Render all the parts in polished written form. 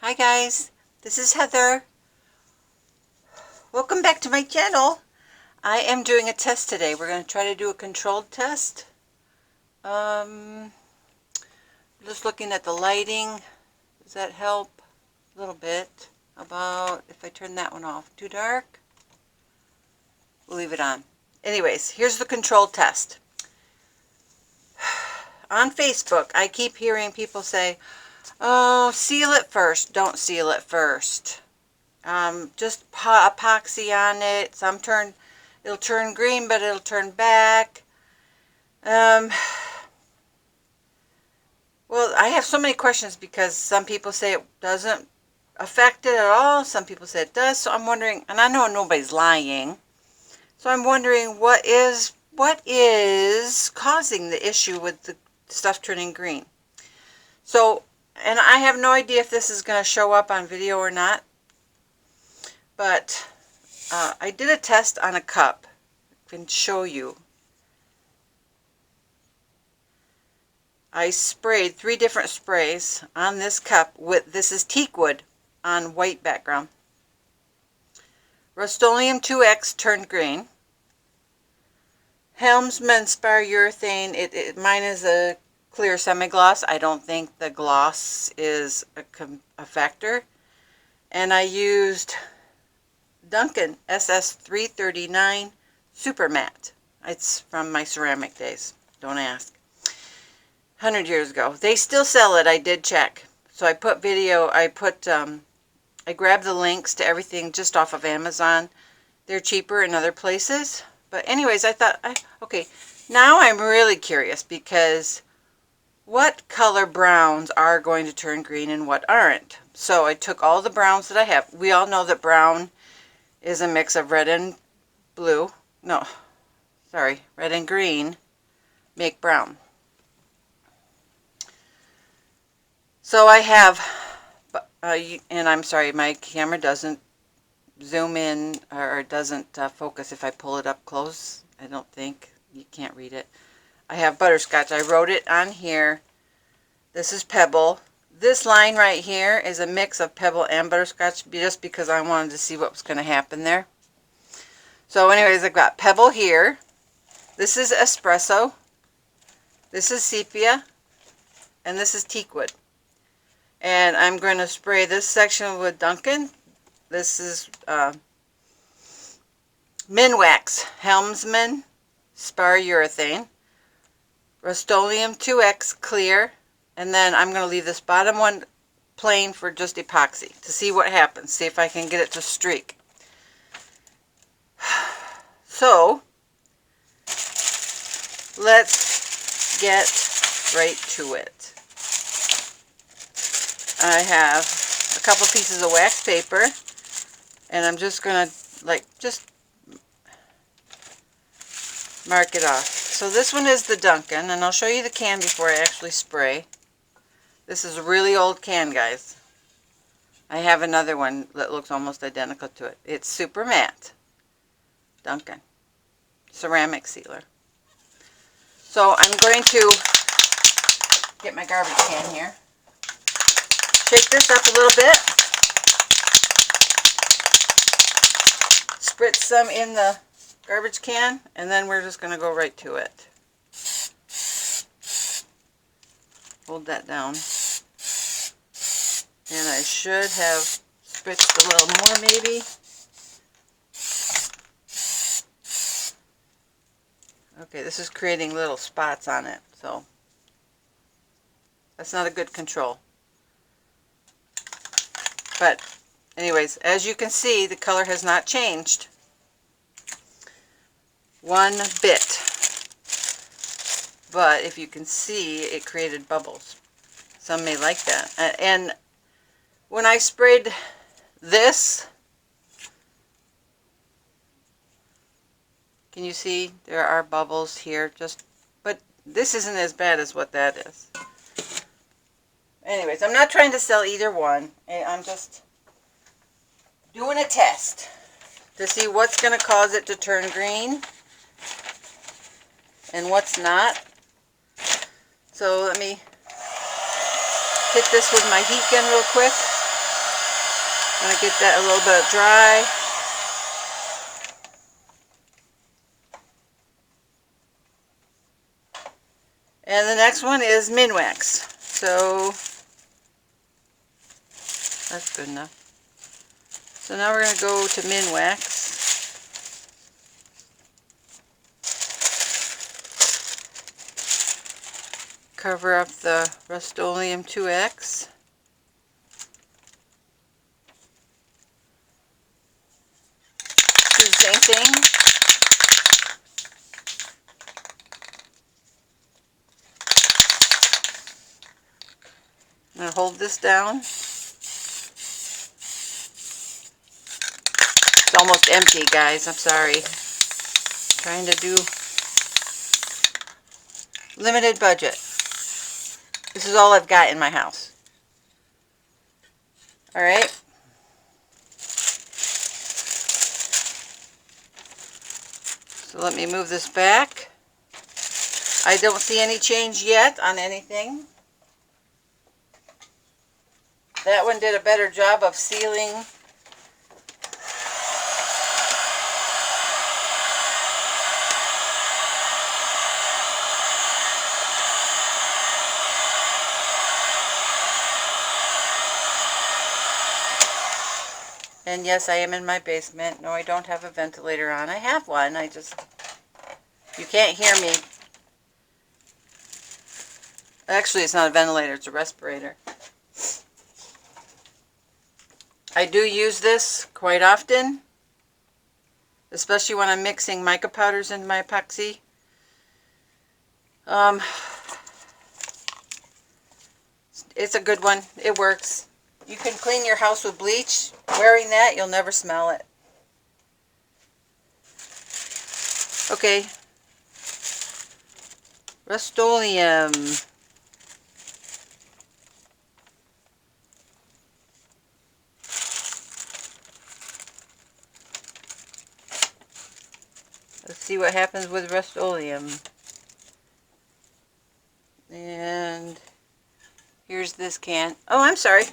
Hi guys, this is Heather. Welcome back to my channel. I am doing a test today. We're going to try to do a controlled test. Just looking at the lighting. Does that help? A little bit. About if I turn that one off. Too dark? We'll leave it on. Anyways, here's the controlled test. On Facebook, I keep hearing people say, oh, seal it first. Don't seal it first. Just epoxy on it. It'll turn green, but it'll turn back. Well, I have so many questions because some people say it doesn't affect it at all. Some people say it does. So I'm wondering, and I know nobody's lying. So I'm wondering what is causing the issue with the stuff turning green. So, and I have no idea if this is going to show up on video or not. But I did a test on a cup. I can show you. I sprayed 3 different sprays on this cup with, this is Teakwood on white background. Rustoleum 2X turned green. Helmsman Spar urethane, mine is a clear semi-gloss. I don't think the gloss is a factor. And I used Duncan SS339 Super Matte. It's from my ceramic days. Don't ask. 100 years ago. They still sell it. I did check. So I put I grabbed the links to everything just off of Amazon. They're cheaper in other places. But anyways, I thought, okay, now I'm really curious because what color browns are going to turn green and what aren't? So I took all the browns that I have. We all know that brown is a mix of red and blue. No, sorry, red and green make brown. So I have, and I'm sorry, my camera doesn't zoom in or doesn't focus if I pull it up close. I don't think. You can't read it. I have Butterscotch. I wrote it on here. This is Pebble. This line right here is a mix of Pebble and Butterscotch just because I wanted to see what was going to happen there. So anyways, I've got Pebble here. This is Espresso. This is Sepia. And this is Teakwood. And I'm going to spray this section with Duncan. This is Minwax, Helmsman, Spar urethane, Rustoleum 2X clear, and then I'm going to leave this bottom one plain for just epoxy to see what happens. See if I can get it to streak. So let's get right to it. I have a couple pieces of wax paper, and I'm just going to just mark it off. So this one is the Duncan, and I'll show you the can before I actually spray. This is a really old can, guys. I have another one that looks almost identical to it. It's super matte. Duncan. Ceramic sealer. So I'm going to get my garbage can here. Shake this up a little bit. Spritz some in the garbage can, and then we're just going to go right to it. Hold that down. And I should have spritzed a little more maybe. Okay, this is creating little spots on it, so that's not a good control. But anyways, as you can see, the color has not changed one bit. But if you can see, it created bubbles. Some may like that. And when I sprayed this, can you see there are bubbles here? But this isn't as bad as what that is. Anyways, I'm not trying to sell either one. I'm just doing a test to see what's going to cause it to turn green and what's not. So let me hit this with my heat gun real quick. Want to get that a little bit dry. And the next one is Minwax. So that's good enough. So now we're going to go to Minwax. Cover up the Rustoleum 2X. Do the same thing. I'm going to hold this down. It's almost empty, guys. I'm sorry. Trying to do limited budget. This is all I've got in my house. Alright. So let me move this back. I don't see any change yet on anything. That one did a better job of sealing. And yes, I am in my basement. No, I don't have a ventilator on. I have one. You can't hear me. Actually, it's not a ventilator. It's a respirator. I do use this quite often, especially when I'm mixing mica powders into my epoxy. It's a good one. It works. You can clean your house with bleach. Wearing that, you'll never smell it. Okay. Rustoleum. Let's see what happens with Rustoleum. And here's this can. Oh, I'm sorry.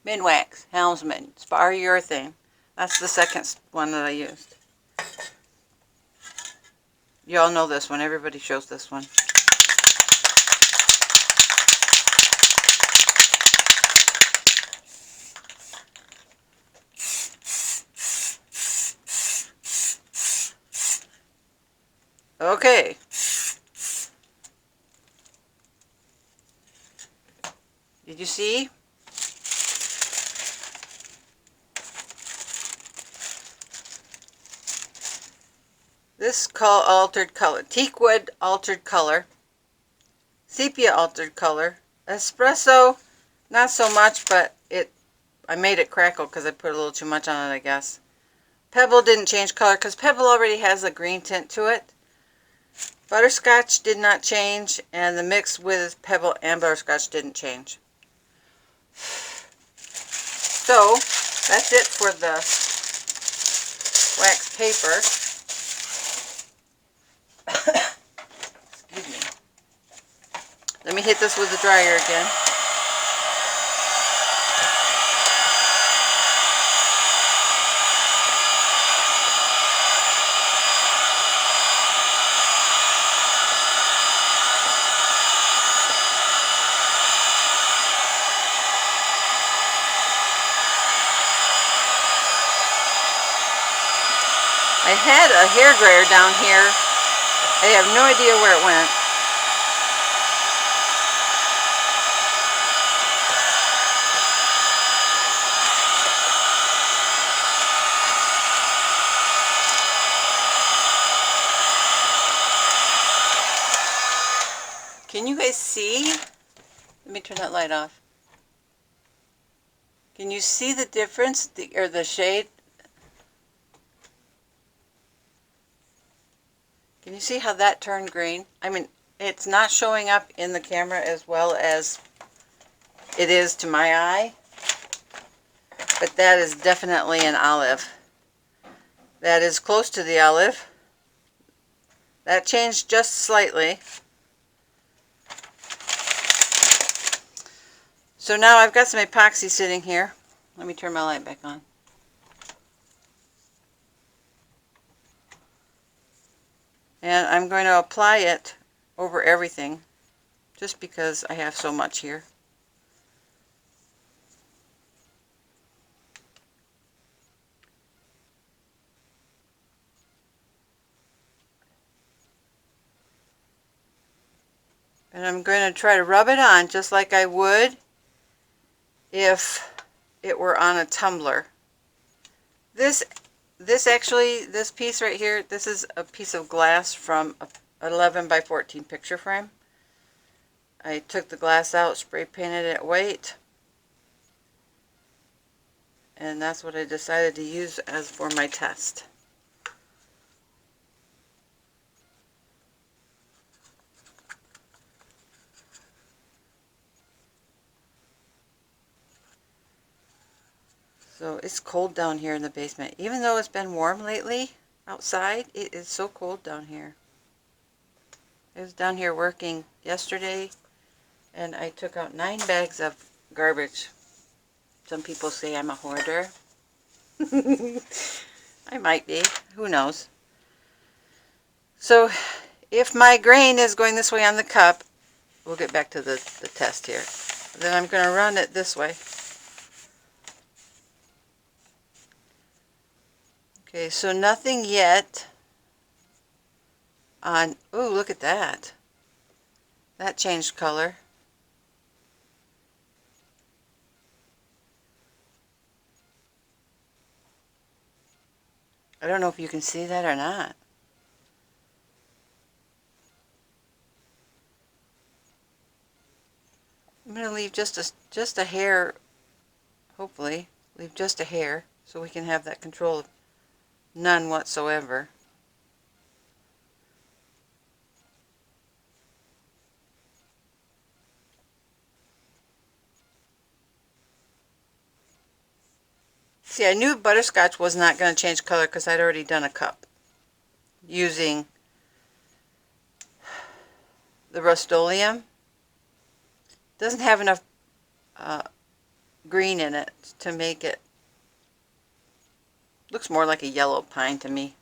Minwax, Helmsman, Spar Urethane. That's the second one that I used. You all know this one. Everybody shows this one. Okay. Did you see? This altered color. Teakwood altered color. Sepia altered color. Espresso, not so much, but I made it crackle because I put a little too much on it, I guess. Pebble didn't change color because Pebble already has a green tint to it. Butterscotch did not change, and the mix with Pebble and Butterscotch didn't change. So, that's it for the wax paper. Excuse me. Let me hit this with the dryer again. I had a hairdryer down here. I have no idea where it went. Can you guys see? Let me turn that light off. Can you see the difference, or the shade? Can you see how that turned green? I mean, it's not showing up in the camera as well as it is to my eye, but that is definitely an olive. That is close to the olive. That changed just slightly. So now I've got some epoxy sitting here. Let me turn my light back on. And I'm going to apply it over everything just because I have so much here. And I'm going to try to rub it on just like I would if it were on a tumbler. This piece right here, this is a piece of glass from an 11 by 14 picture frame. I took the glass out, spray painted it white, and that's what I decided to use as for my test. So it's cold down here in the basement. Even though it's been warm lately outside, it is so cold down here. I was down here working yesterday, and I took out 9 bags of garbage. Some people say I'm a hoarder. I might be. Who knows? So if my grain is going this way on the cup, we'll get back to the test here. Then I'm going to run it this way. Okay, so nothing yet on, oh, look at that. That changed color. I don't know if you can see that or not. I'm going to leave just a hair, hopefully, leave just a hair so we can have that control of none whatsoever. See, I knew Butterscotch was not going to change color because I'd already done a cup using the Rustoleum. Doesn't have enough green in it to make it, looks more like a yellow pine to me.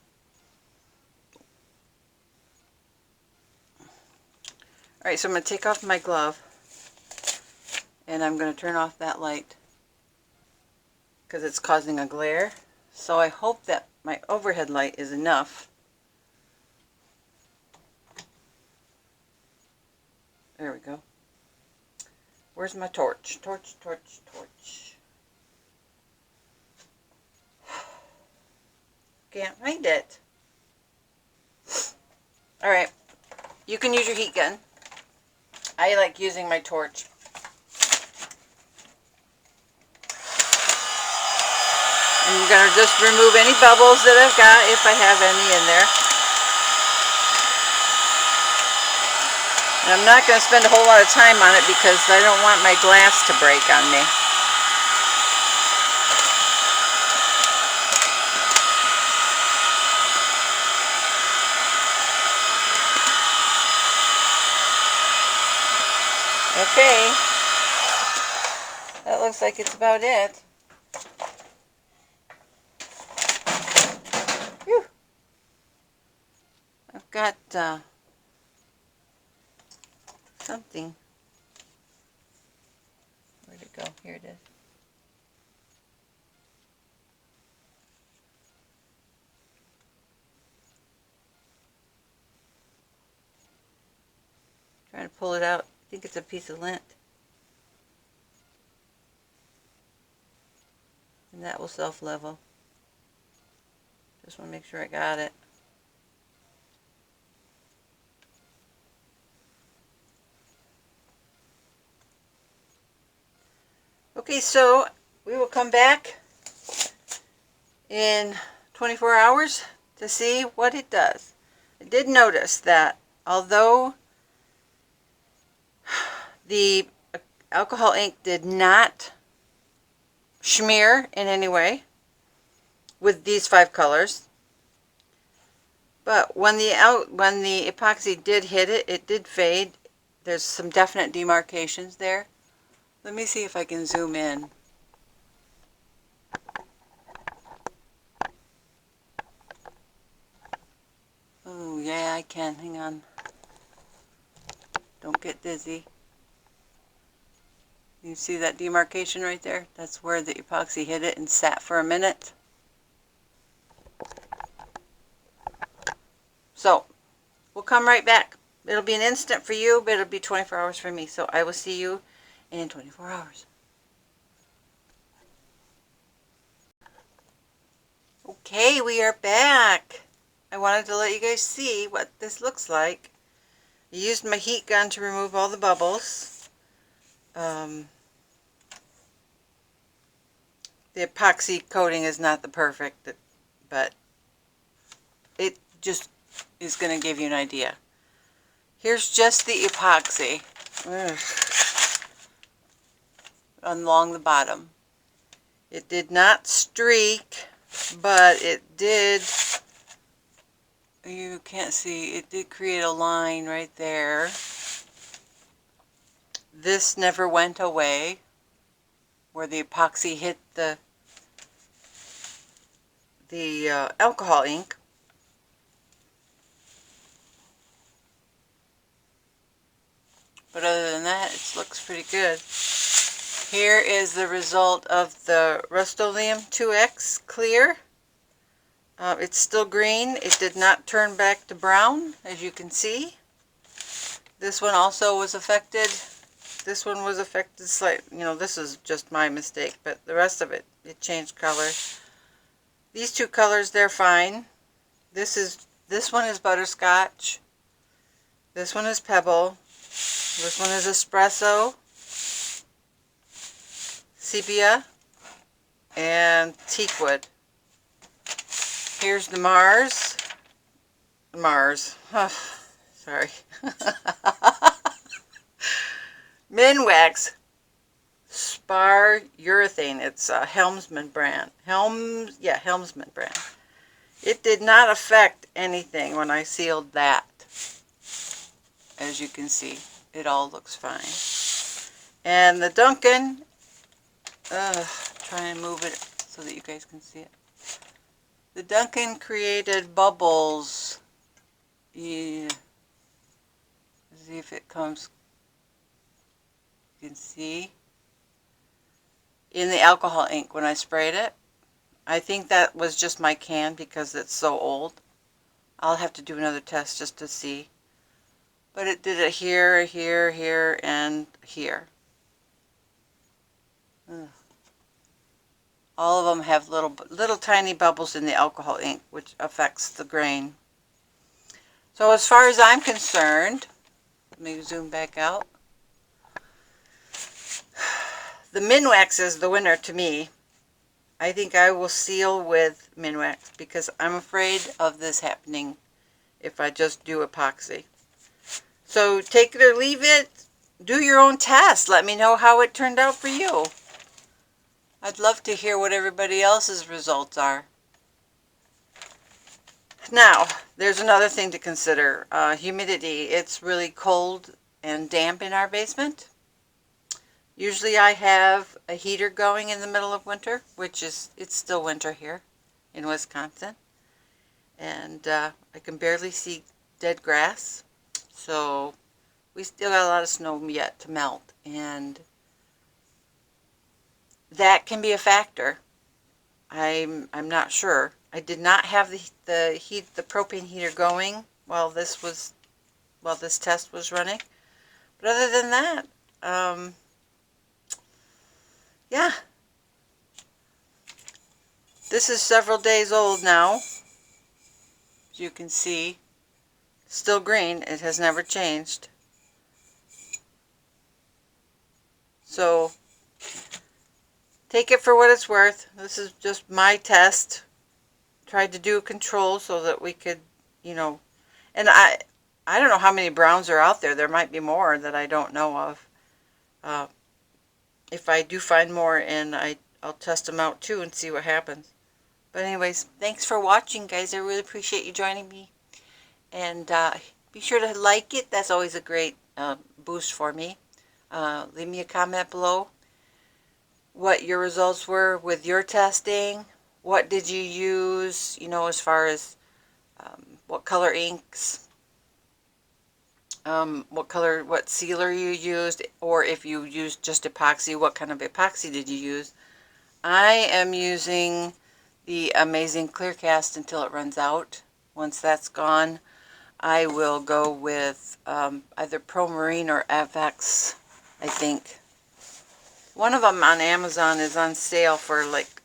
Alright, so I'm going to take off my glove and I'm going to turn off that light because it's causing a glare. So I hope that my overhead light is enough. There we go. Where's my torch? Torch, torch, torch. Can't find it. Alright, you can use your heat gun. I like using my torch. I'm going to just remove any bubbles that I've got, if I have any in there. And I'm not going to spend a whole lot of time on it because I don't want my glass to break on me. Okay, that looks like it's about it. Whew. I've got something. Where'd it go? Here it is. Trying to pull it out. I think it's a piece of lint. And that will self-level. Just want to make sure I got it. Okay, so we will come back in 24 hours to see what it does. I did notice that although the alcohol ink did not smear in any way with these 5 colors, but when the epoxy did hit it, it did fade. There's some definite demarcations there Let me see if I can zoom in. Oh, yeah, I can. Hang on. Don't get dizzy. You see that demarcation right there? That's where the epoxy hit it and sat for a minute. So, we'll come right back. It'll be an instant for you, but it'll be 24 hours for me. So I will see you in 24 hours. Okay, we are back. I wanted to let you guys see what this looks like. I used my heat gun to remove all the bubbles. The epoxy coating is not the perfect, but it just is going to give you an idea. Here's just the epoxy. Ugh. Along the bottom. It did not streak, but it did, you can't see, it did create a line right there. This never went away, where the epoxy hit the alcohol ink. But other than that, it looks pretty good. Here is the result of the Rustoleum 2X clear. It's still green. It did not turn back to brown, as you can see. This one also was affected. This one was affected slightly. You know, this is just my mistake, but the rest of it, it changed color. These two colors, they're fine. This one is Butterscotch. This one is Pebble. This one is Espresso, Sepia, and Teakwood. Here's the Mars. Oh, sorry. Minwax Spar urethane. It's a Helmsman brand. Helmsman brand. It did not affect anything when I sealed that. As you can see, it all looks fine. And the Duncan, try and move it so that you guys can see it. The Duncan created bubbles. Yeah. Let's see if it comes. You can see in the alcohol ink when I sprayed it. I think that was just my can because it's so old. I'll have to do another test just to see. But it did it here, here, here, and here. Ugh. All of them have little tiny bubbles in the alcohol ink, which affects the grain. So as far as I'm concerned, let me zoom back out. The Minwax is the winner to me. I think I will seal with Minwax because I'm afraid of this happening if I just do epoxy. So take it or leave it. Do your own test. Let me know how it turned out for you. I'd love to hear what everybody else's results are. Now, there's another thing to consider. Humidity. It's really cold and damp in our basement. Usually I have a heater going in the middle of winter, it's still winter here in Wisconsin. And I can barely see dead grass. So we still got a lot of snow yet to melt. And that can be a factor. I'm not sure. I did not have the propane heater going while this test was running. But other than that, yeah. This is several days old now. As you can see, still green. It has never changed. So take it for what it's worth. This is just my test. Tried to do a control so that we could, you know, and I don't know how many browns are out there. There might be more that I don't know of. If I do find more, and I'll test them out too and see what happens. But anyways, thanks for watching, guys. I really appreciate you joining me. And be sure to like it. That's always a great boost for me. Leave me a comment below what your results were with your testing. What did you use, as far as what color inks, what sealer you used, or if you used just epoxy, what kind of epoxy did you use? I am using the amazing Clearcast until it runs out. Once that's gone, I will go with either Pro Marine or FX, I think. One of them on Amazon is on sale for like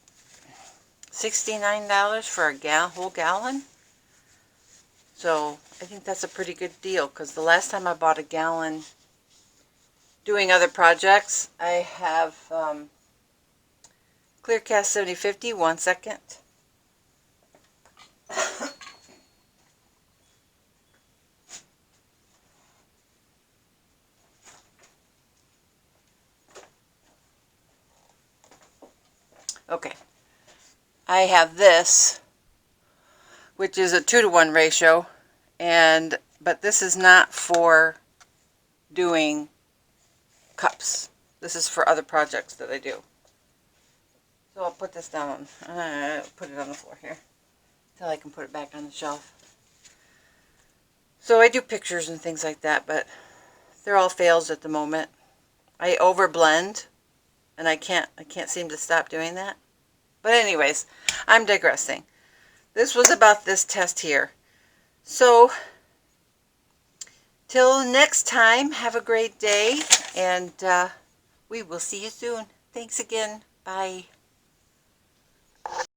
$69 for a whole gallon. So I think that's a pretty good deal, because the last time I bought a gallon doing other projects, I have Clearcast 7050. 1 second. Okay. I have this, which is a 2-to-1 ratio, but this is not for doing cups. This is for other projects that I do. So I'll put this down. Put it on the floor here until I can put it back on the shelf. So I do pictures and things like that, but they're all fails at the moment. I overblend, and I can't seem to stop doing that. But anyways, I'm digressing. This was about this test here. So till next time, have a great day, and we will see you soon. Thanks again. Bye.